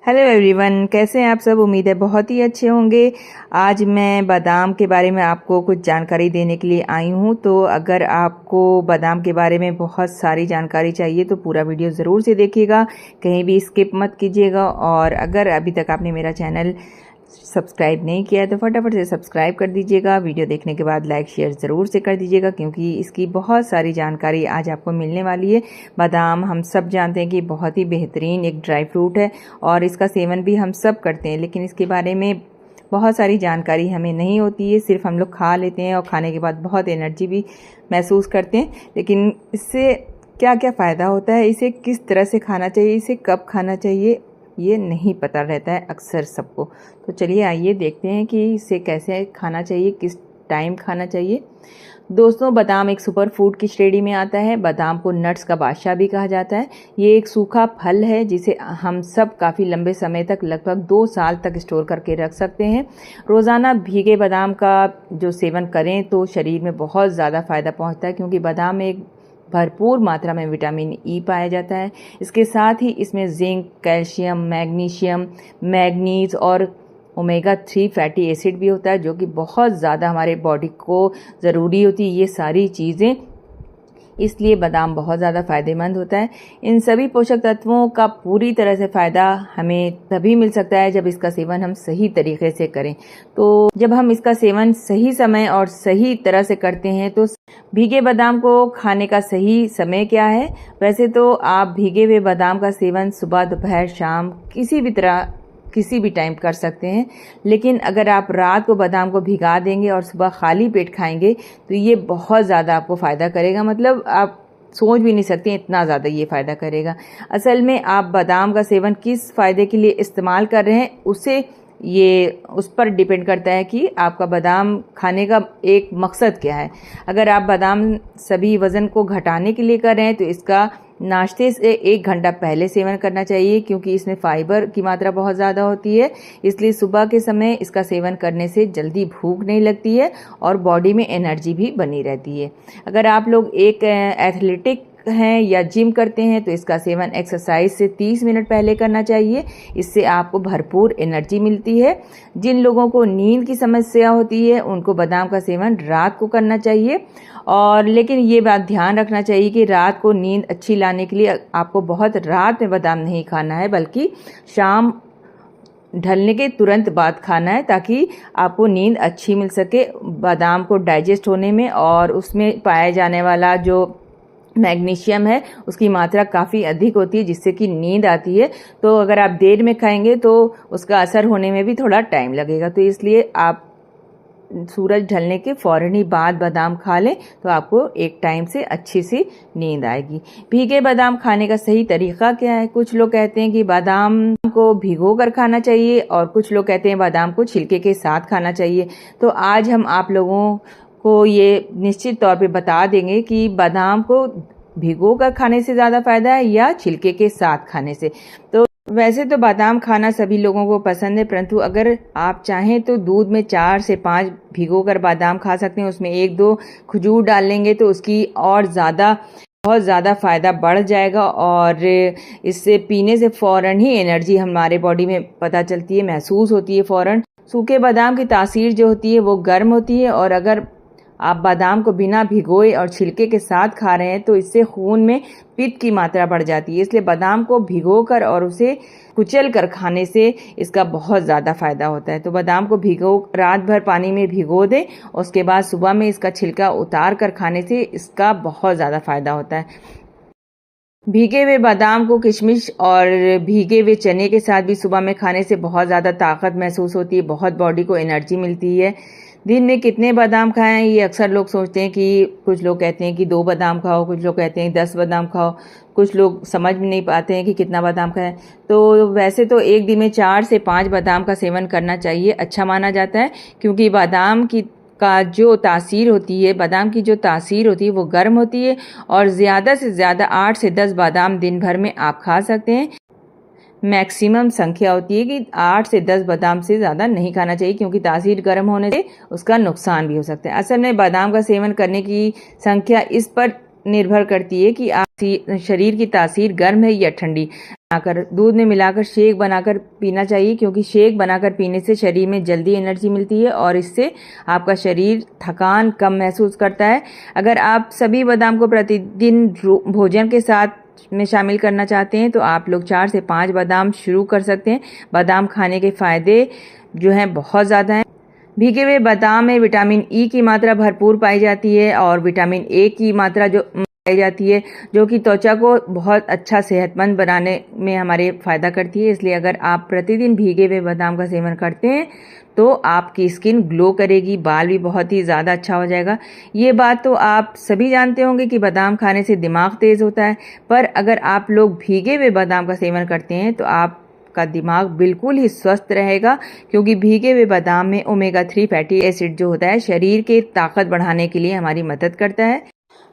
Hello everyone, कैसे हैं आप सब। उम्मीद है बहुत ही अच्छे होंगे। आज मैं बादाम के बारे में आपको कुछ जानकारी देने के लिए आई हूं। तो अगर आपको बादाम के बारे में बहुत सारी जानकारी चाहिए तो पूरा वीडियो ज़रूर से देखिएगा, कहीं भी स्किप मत कीजिएगा। और अगर अभी तक आपने मेरा चैनल सब्सक्राइब नहीं किया है तो फटाफट से सब्सक्राइब कर दीजिएगा। वीडियो देखने के बाद लाइक शेयर ज़रूर से कर दीजिएगा, क्योंकि इसकी बहुत सारी जानकारी आज आपको मिलने वाली है। बादाम हम सब जानते हैं कि बहुत ही बेहतरीन एक ड्राई फ्रूट है और इसका सेवन भी हम सब करते हैं, लेकिन इसके बारे में बहुत सारी जानकारी हमें नहीं होती है। सिर्फ हम लोग खा लेते हैं और खाने के बाद बहुत एनर्जी भी महसूस करते हैं, लेकिन इससे क्या क्या फ़ायदा होता है, इसे किस तरह से खाना चाहिए, इसे कब खाना चाहिए, ये नहीं पता रहता है अक्सर सबको। तो चलिए आइए देखते हैं कि इसे कैसे खाना चाहिए, किस टाइम खाना चाहिए। दोस्तों, बादाम एक सुपर फूड की श्रेणी में आता है। बादाम को नट्स का बादशाह भी कहा जाता है। ये एक सूखा फल है जिसे हम सब काफ़ी लंबे समय तक, लगभग 2 साल तक स्टोर करके रख सकते हैं। रोज़ाना भीगे बादाम का जो सेवन करें तो शरीर में बहुत ज़्यादा फ़ायदा पहुँचता है, क्योंकि बादाम में एक भरपूर मात्रा में विटामिन ई पाया जाता है। इसके साथ ही इसमें जिंक, कैल्शियम, मैग्नीशियम, मैग्नीज और ओमेगा 3 फैटी एसिड भी होता है, जो कि बहुत ज़्यादा हमारे बॉडी को ज़रूरी होती है। ये सारी चीज़ें, इसलिए बादाम बहुत ज़्यादा फ़ायदेमंद होता है। इन सभी पोषक तत्वों का पूरी तरह से फ़ायदा हमें तभी मिल सकता है जब इसका सेवन हम सही तरीके से करें। तो जब हम इसका सेवन सही समय और सही तरह से करते हैं तो भीगे बादाम को खाने का सही समय क्या है। वैसे तो आप भीगे हुए बादाम का सेवन सुबह, दोपहर, शाम किसी भी टाइम कर सकते हैं, लेकिन अगर आप रात को बादाम को भिगा देंगे और सुबह खाली पेट खाएंगे तो ये बहुत ज़्यादा आपको फ़ायदा करेगा। मतलब आप सोच भी नहीं सकते इतना ज़्यादा ये फ़ायदा करेगा। असल में आप बादाम का सेवन किस फ़ायदे के लिए इस्तेमाल कर रहे हैं उस पर डिपेंड करता है कि आपका बादाम खाने का एक मकसद क्या है। अगर आप बादाम सभी वज़न को घटाने के लिए कर रहे हैं तो इसका नाश्ते से 1 घंटा पहले सेवन करना चाहिए, क्योंकि इसमें फाइबर की मात्रा बहुत ज़्यादा होती है। इसलिए सुबह के समय इसका सेवन करने से जल्दी भूख नहीं लगती है और बॉडी में एनर्जी भी बनी रहती है। अगर आप लोग एक एथलेटिक हैं या जिम करते हैं तो इसका सेवन एक्सरसाइज से 30 मिनट पहले करना चाहिए। इससे आपको भरपूर एनर्जी मिलती है। जिन लोगों को नींद की समस्या होती है उनको बादाम का सेवन रात को करना चाहिए। और लेकिन ये बात ध्यान रखना चाहिए कि रात को नींद अच्छी लाने के लिए आपको बहुत रात में बादाम नहीं खाना है, बल्कि शाम ढलने के तुरंत बाद खाना है, ताकि आपको नींद अच्छी मिल सके। बादाम को डाइजेस्ट होने में और उसमें पाया जाने वाला जो मैग्नीशियम है उसकी मात्रा काफ़ी अधिक होती है, जिससे कि नींद आती है। तो अगर आप देर में खाएंगे तो उसका असर होने में भी थोड़ा टाइम लगेगा। तो इसलिए आप सूरज ढलने के फ़ौरन ही बाद बादाम खा लें तो आपको एक टाइम से अच्छी सी नींद आएगी। भीगे बादाम खाने का सही तरीका क्या है। कुछ लोग कहते हैं कि बादाम को भिगो कर खाना चाहिए और कुछ लोग कहते हैं बादाम को छिलके के साथ खाना चाहिए। तो आज हम आप लोगों को ये निश्चित तौर पे बता देंगे कि बादाम को भिगो कर खाने से ज़्यादा फ़ायदा है या छिलके के साथ खाने से। तो वैसे तो बादाम खाना सभी लोगों को पसंद है, परंतु अगर आप चाहें तो दूध में 4 से 5 भिगो कर बादाम खा सकते हैं। उसमें 1-2 खजूर डाल लेंगे तो उसकी और बहुत ज़्यादा फ़ायदा बढ़ जाएगा और इससे पीने से फ़ौरन ही एनर्जी हमारे बॉडी में पता चलती है, महसूस होती है फ़ौरन। सूखे बादाम की तासीर जो होती है वो गर्म होती है, और अगर आप बादाम को बिना भिगोए और छिलके के साथ खा रहे हैं तो इससे खून में पित्त की मात्रा बढ़ जाती है। इसलिए बादाम को भिगोकर और उसे कुचल कर खाने से इसका बहुत ज़्यादा फ़ायदा होता है। तो बादाम को रात भर पानी में भिगो दें, उसके बाद सुबह में इसका छिलका उतार कर खाने से इसका बहुत ज़्यादा फ़ायदा होता है। भीगे हुए बादाम को किशमिश और भीगे हुए चने के साथ भी सुबह में खाने से बहुत ज़्यादा ताकत महसूस होती है, बहुत बॉडी को एनर्जी मिलती है। दिन में कितने बादाम खाएं, ये अक्सर लोग सोचते हैं कि कुछ लोग कहते हैं कि 2 बादाम खाओ, कुछ लोग कहते हैं 10 बादाम खाओ, कुछ लोग समझ नहीं पाते हैं कि कितना बादाम खाएं। तो वैसे तो एक दिन में 4 से 5 बादाम का सेवन करना चाहिए, अच्छा माना जाता है, क्योंकि बादाम की जो तासीर होती है वो गर्म होती है और ज़्यादा से ज़्यादा 8 से 10 बादाम दिन भर में आप खा सकते हैं। मैक्सिमम संख्या होती है कि 8 से 10 बादाम से ज़्यादा नहीं खाना चाहिए, क्योंकि तासीर गर्म होने से उसका नुकसान भी हो सकता है। असल में बादाम का सेवन करने की संख्या इस पर निर्भर करती है कि आप शरीर की तासीर गर्म है या ठंडी। बनाकर दूध में मिलाकर शेक बनाकर पीना चाहिए, क्योंकि शेक बनाकर पीने से शरीर में जल्दी एनर्जी मिलती है और इससे आपका शरीर थकान कम महसूस करता है। अगर आप सभी बादाम को प्रतिदिन भोजन के साथ में शामिल करना चाहते हैं तो आप लोग 4 से 5 बादाम शुरू कर सकते हैं। बादाम खाने के फ़ायदे जो हैं बहुत ज़्यादा हैं। भीगे हुए बादाम में विटामिन ई की मात्रा भरपूर पाई जाती है और विटामिन ए की मात्रा जो पाई जाती है, जो कि त्वचा को बहुत अच्छा सेहतमंद बनाने में हमारे फ़ायदा करती है। इसलिए अगर आप प्रतिदिन भीगे हुए बादाम का सेवन करते हैं तो आपकी स्किन ग्लो करेगी, बाल भी बहुत ही ज़्यादा अच्छा हो जाएगा। ये बात तो आप सभी जानते होंगे कि बादाम खाने से दिमाग तेज़ होता है, पर अगर आप लोग भीगे हुए बादाम का सेवन करते हैं तो आपका दिमाग बिल्कुल ही स्वस्थ रहेगा, क्योंकि भीगे हुए बादाम में ओमेगा 3 फैटी एसिड जो होता है शरीर के ताकत बढ़ाने के लिए हमारी मदद करता है।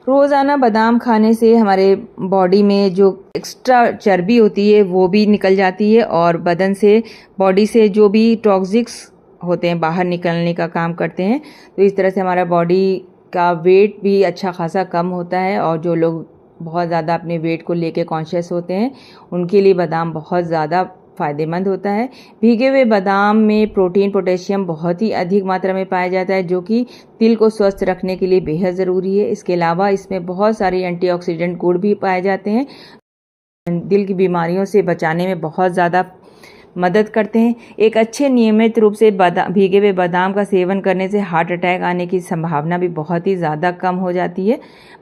रोज़ाना बादाम खाने से हमारे बॉडी में जो एक्स्ट्रा चर्बी होती है वो भी निकल जाती है और बदन से, बॉडी से जो भी टॉक्सिक्स होते हैं बाहर निकलने का काम करते हैं। तो इस तरह से हमारा बॉडी का वेट भी अच्छा खासा कम होता है और जो लोग बहुत ज़्यादा अपने वेट को लेके कॉन्शियस होते हैं उनके लिए बादाम बहुत ज़्यादा फ़ायदेमंद होता है। भीगे हुए बादाम में प्रोटीन, पोटेशियम बहुत ही अधिक मात्रा में पाया जाता है, जो कि दिल को स्वस्थ रखने के लिए बेहद ज़रूरी है। इसके अलावा इसमें बहुत सारे एंटीऑक्सीडेंट गुण भी पाए जाते हैं, दिल की बीमारियों से बचाने में बहुत ज़्यादा मदद करते हैं। एक अच्छे नियमित रूप से भीगे हुए बादाम का सेवन करने से हार्ट अटैक आने की संभावना भी बहुत ही ज़्यादा कम हो जाती है।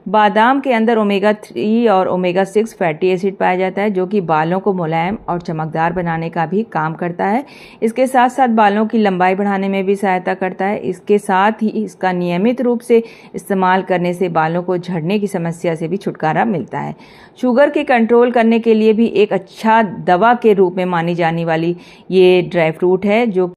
बादाम के अंदर ओमेगा 3 और ओमेगा 6 फैटी एसिड पाया जाता है, जो कि बालों को मुलायम और चमकदार बनाने का भी काम करता है। इसके साथ साथ बालों की लंबाई बढ़ाने में भी सहायता करता है। इसके साथ ही इसका नियमित रूप से इस्तेमाल करने से बालों को झड़ने की समस्या से भी छुटकारा मिलता है। शुगर के कंट्रोल करने के लिए भी एक अच्छा दवा के रूप में मानी जाने वाली ये ड्राई फ्रूट है, जो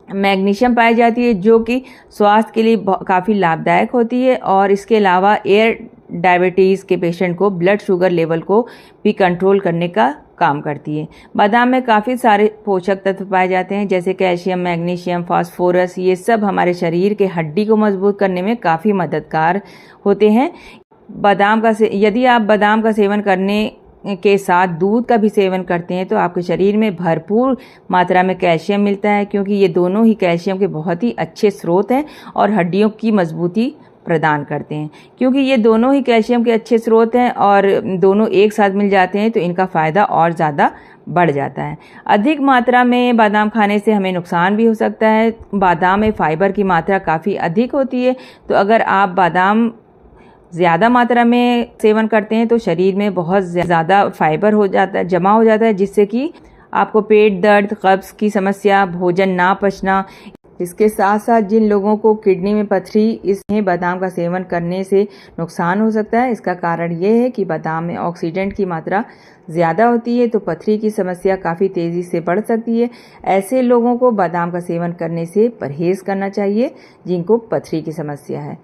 मैग्नीशियम पाई जाती है, जो कि स्वास्थ्य के लिए काफ़ी लाभदायक होती है। और इसके अलावा एयर डायबिटीज़ के पेशेंट को ब्लड शुगर लेवल को भी कंट्रोल करने का काम करती है। बादाम में काफ़ी सारे पोषक तत्व पाए जाते हैं, जैसे कैल्शियम, मैग्नीशियम, फास्फोरस। ये सब हमारे शरीर के हड्डी को मजबूत करने में काफ़ी मददगार होते हैं। यदि आप बादाम का सेवन करने के साथ दूध का भी सेवन करते हैं तो आपके शरीर में भरपूर मात्रा में कैल्शियम मिलता है, क्योंकि ये दोनों ही कैल्शियम के बहुत ही अच्छे स्रोत हैं और हड्डियों की मजबूती प्रदान करते हैं। क्योंकि ये दोनों ही कैल्शियम के अच्छे स्रोत हैं और दोनों एक साथ मिल जाते हैं तो इनका फ़ायदा और ज़्यादा बढ़ जाता है। अधिक मात्रा में बादाम खाने से हमें नुकसान भी हो सकता है। बादाम में फाइबर की मात्रा काफ़ी अधिक होती है, तो अगर आप बादाम ज़्यादा मात्रा में सेवन करते हैं तो शरीर में बहुत ज़्यादा फाइबर हो जाता है, जमा हो जाता है, जिससे कि आपको पेट दर्द, कब्ज़ की समस्या, भोजन ना पचना। इसके साथ साथ जिन लोगों को किडनी में पथरी, इसमें बादाम का सेवन करने से नुकसान हो सकता है। इसका कारण ये है कि बादाम में ऑक्सीडेंट की मात्रा ज़्यादा होती है, तो पथरी की समस्या काफ़ी तेज़ी से बढ़ सकती है। ऐसे लोगों को बादाम का सेवन करने से परहेज़ करना चाहिए जिनको पथरी की समस्या है।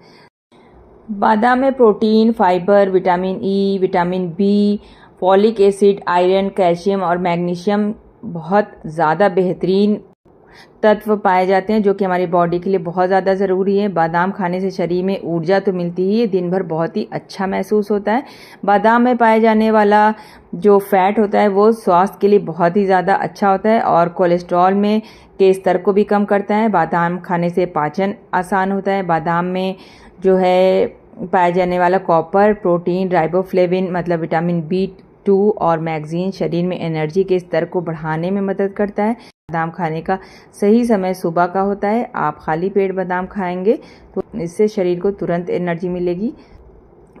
बादाम में protein, fibre, vitamin E, vitamin B, folic acid, iron, calcium और मैग्नीशियम बहुत ज़्यादा बेहतरीन तत्व पाए जाते हैं, जो कि हमारी बॉडी के लिए बहुत ज़्यादा ज़रूरी है। बादाम खाने से शरीर में ऊर्जा तो मिलती ही है, दिन भर बहुत ही अच्छा महसूस होता है। बादाम में पाए जाने वाला जो फैट होता है वो स्वास्थ्य के लिए बहुत ही ज़्यादा अच्छा होता है और कोलेस्ट्रॉल में के स्तर को भी कम करता है। बादाम खाने से पाचन आसान होता है। बादाम में जो है पाया जाने वाला कॉपर, प्रोटीन, राइबोफ्लेविन मतलब विटामिन B2 और मैग्नीशियम शरीर में एनर्जी के स्तर को बढ़ाने में मदद करता है। बादाम खाने का सही समय सुबह का होता है। आप खाली पेट बादाम खाएंगे तो इससे शरीर को तुरंत एनर्जी मिलेगी।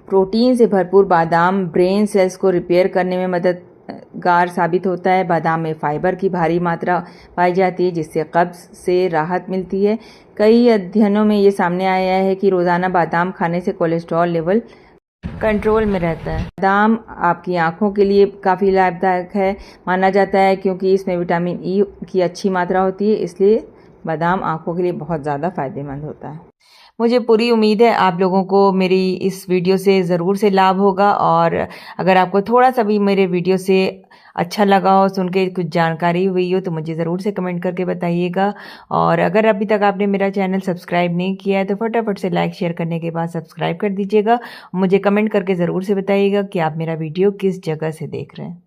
प्रोटीन से भरपूर बादाम ब्रेन सेल्स को रिपेयर करने में मददगार साबित होता है। बादाम में फाइबर की भारी मात्रा पाई जाती है, जिससे कब्ज से राहत मिलती है। कई अध्ययनों में ये सामने आया है कि रोज़ाना बादाम खाने से कोलेस्ट्रॉल लेवल कंट्रोल में रहता है। बादाम आपकी आंखों के लिए काफ़ी लाभदायक है माना जाता है, क्योंकि इसमें विटामिन ई की अच्छी मात्रा होती है, इसलिए बादाम आंखों के लिए बहुत ज़्यादा फ़ायदेमंद होता है। मुझे पूरी उम्मीद है आप लोगों को मेरी इस वीडियो से ज़रूर से लाभ होगा, और अगर आपको थोड़ा सा भी मेरे वीडियो से अच्छा लगा हो, सुन के कुछ जानकारी हुई हो तो मुझे ज़रूर से कमेंट करके बताइएगा। और अगर अभी तक आपने मेरा चैनल सब्सक्राइब नहीं किया है तो फटाफट से लाइक शेयर करने के बाद सब्सक्राइब कर दीजिएगा। मुझे कमेंट करके ज़रूर से बताइएगा कि आप मेरा वीडियो किस जगह से देख रहे हैं।